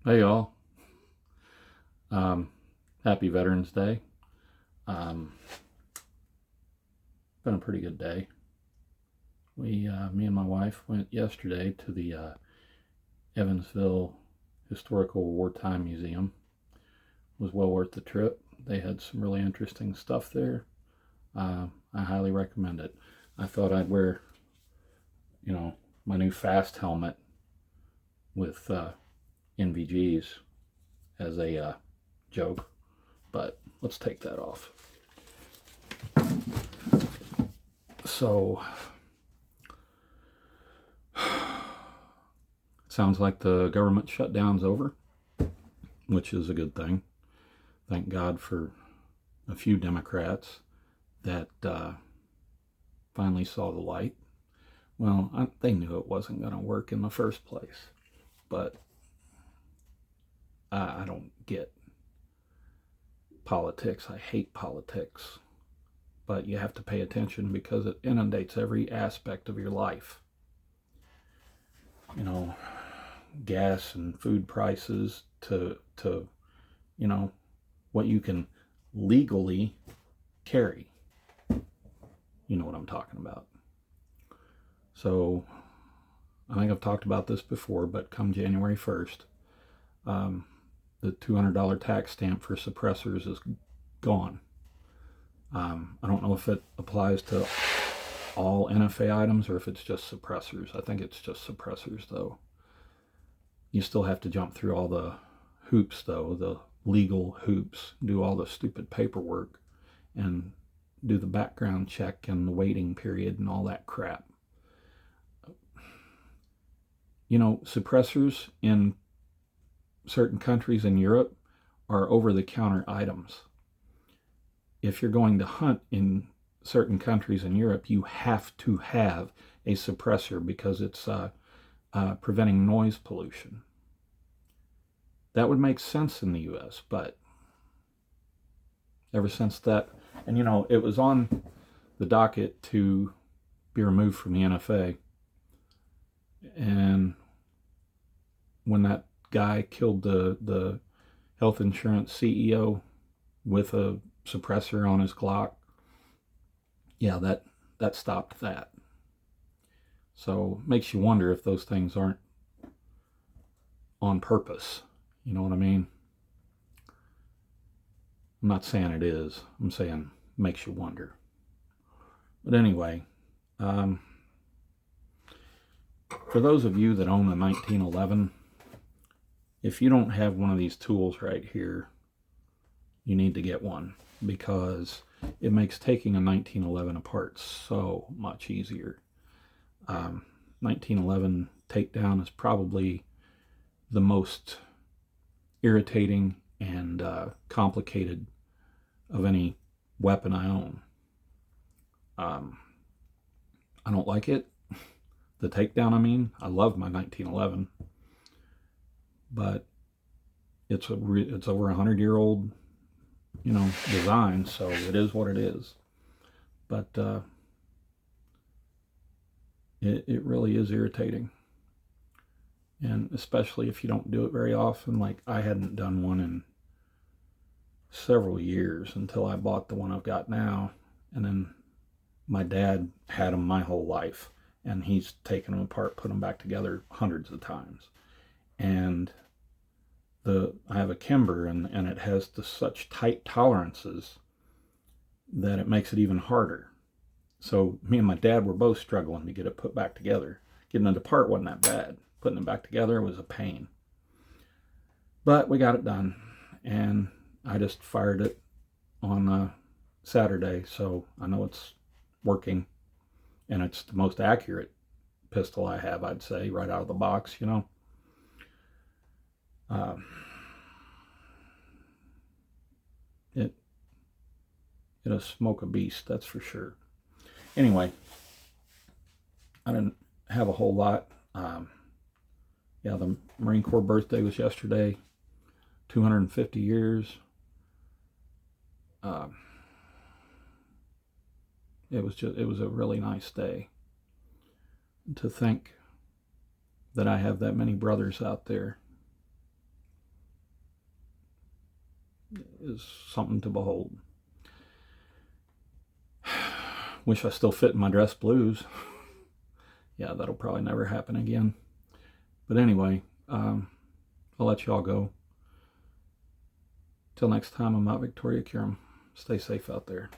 Hey y'all. Um, Happy Veterans Day. Um, Been a pretty good day. Me and my wife went yesterday to the Evansville Historical Wartime Museum. It was well worth the trip. They had some really interesting stuff there. I highly recommend it. I thought I'd wear, you know, my new fast helmet with NVGs as a joke, but let's take that off. So, sounds like the government shutdown's over, which is a good thing. Thank God for a few Democrats that finally saw the light. Well, they knew it wasn't going to work in the first place, but I don't get politics. I hate politics, but you have to pay attention because it inundates every aspect of your life. You know, gas and food prices to you know what you can legally carry. You know what I'm talking about. So I think I've talked about this before, but come January 1st, um, the $200 tax stamp for suppressors is gone. I don't know if it applies to all NFA items or if it's just suppressors. I think it's just suppressors, though. You still have to jump through all the hoops, though, the legal hoops, do all the stupid paperwork, and do the background check and the waiting period and all that crap. Suppressors in certain countries in Europe are over the counter items. If you're going to hunt in certain countries in Europe, you have to have a suppressor because it's preventing noise pollution. That would make sense in the US, but ever since that, and it was on the docket to be removed from the NFA. And when that guy killed the health insurance CEO with a suppressor on his Glock, yeah, that stopped that. So makes you wonder if those things aren't on purpose. You know what I mean? I'm not saying it is. I'm saying makes you wonder. But anyway, um, for those of you that own the 1911, if you don't have one of these tools right here, you need to get one because it makes taking a 1911 apart so much easier. 1911 takedown is probably the most irritating and complicated of any weapon I own. I don't like it. The takedown, I love my 1911, but it's over 100-year-old, design, so it is what it is. But it really is irritating, and especially if you don't do it very often. Like I hadn't done one in several years until I bought the one I've got now, and then my dad had them my whole life, and he's taken them apart, put them back together hundreds of times. And I have a Kimber, and it has such tight tolerances that it makes it even harder. So me and my dad were both struggling to get it put back together. Getting it apart wasn't that bad. Putting it back together was a pain. But we got it done, and I just fired it on Saturday, so I know it's working, and it's the most accurate pistol I have, I'd say, right out of the box, Um, it it'll smoke a beast, that's for sure. Anyway, I didn't have a whole lot. Yeah, the Marine Corps birthday was yesterday. 250 years. Um, it was a really nice day. To think that I have that many brothers out there is something to behold. Wish I still fit in my dress blues. Yeah, that'll probably never happen again. But anyway, I'll let y'all go. Till next time, I'm out Victoria Curum. Stay safe out there.